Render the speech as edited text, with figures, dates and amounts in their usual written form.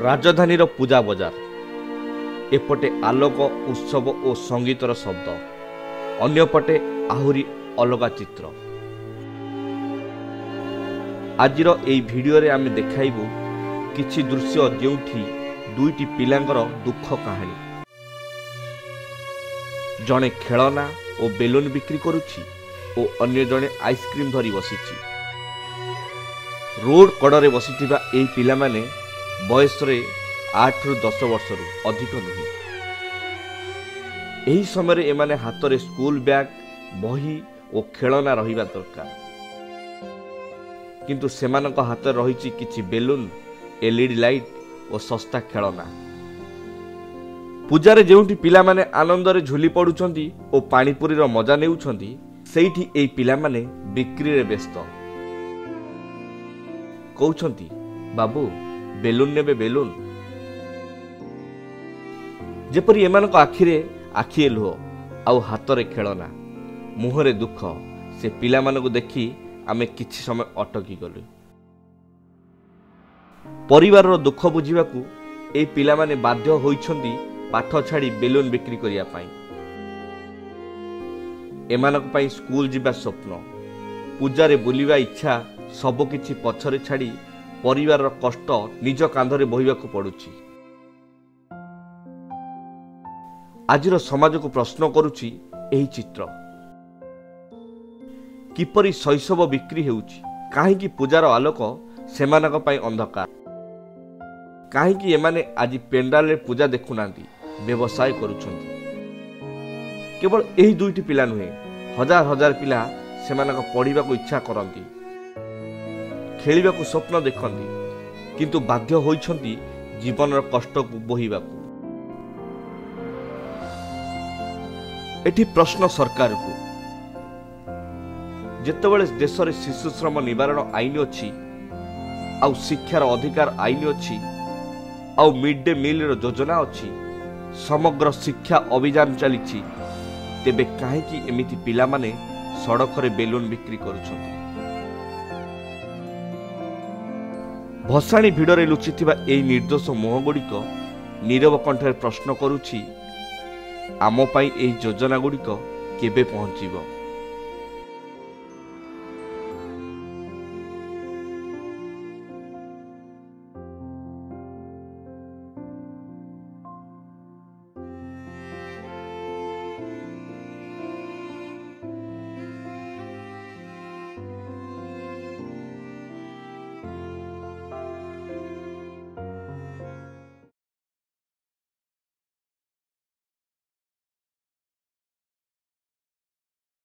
राजधानी पूजा बजार एपटे आलोक उत्सव और संगीतर शब्द अन्यपटे आहुरी अलगा चित्र। आजिर एई भिडियो रे आमे देखाइबु किछि दृश्य जेउठी दुईटी पिलांगर दुख कहानी। जणे खेलना और बेलून बिक्री करुछि और अन्य जणे आइसक्रीम धरी बसिछि। रोड कड़े बसिथिबा एई पिला माने बयस रे 8 रु 10 वर्ष रु अधिक नुहे। एही समय एमाने हाथ रे स्कूल बैग बही और खेलना रहिबा दरकार, किंतु सेमानक हाथ रहिछि किछि बेलून, एलईडी लाइट और सस्ता खेलना। पूजारे जेउठी पिला माने आनंद रे झुली पडुछंती और पानीपुरी रो मजा नेउछंती, सेठी एई पिला माने बिक्री रे व्यस्त। कहउछंती बाबू बेलून नेबे बेलून। जेपरि एमानक आखिरे आखिए लुह आउ हाथ रे खेलना, मुहरे दुख, से पिला मानकु देखि आमे किछि समय अटकी गलु। परिवार रो दुख बुझिबाकू एई पिला माने बाध्य होइछंती पाठ छाड़ी बेलून बिक्री करिया पाई। एमानक पाई स्कूल जिबा स्वप्न, पूजारे बुलिबा इच्छा सब किछि पछरे छाड़ी परिवार रो कष्ट निज कांधरे बोहिबाकू पड़ुछि। आजिर समाज को प्रश्न करुछि एही चित्र। किपरि शैशव बिक्री हेउछि, काहेकि पूजार आलोक सेमानक पाई अंधकार, काहेकि एमाने आजि पेंडाल रे पूजा देखुनांती, व्यवसाय करुछंती। केवल एही दुईटी पिला नुहे, हजार हजार पिला सेमानक पढ़िबाकू इच्छा करंती, खेलिबाकू स्वप्न देखंती, किंतु बाध्य होइछंती जीवन कष्ट को बोहिबाकू। एठी प्रश्न सरकार को, जेतेबेले देश रे शिशु श्रम निवारण आईन अछि, आउ शिक्षार अधिकार आईन अछि, आउ मिड डे मील रो योजना अछि, समग्र शिक्षा अभियान चलिछि, तेबे काहेकि एमिति पिला माने सड़क रे बेलून बिक्री करुछंती। भसाणी भिड़े लुचिथिबा एई निर्दोष मुह गुड़िक नीरव कंठरे प्रश्न करुछि, आम पाई एई योजना गुड़िक केबे पहुंचीबो।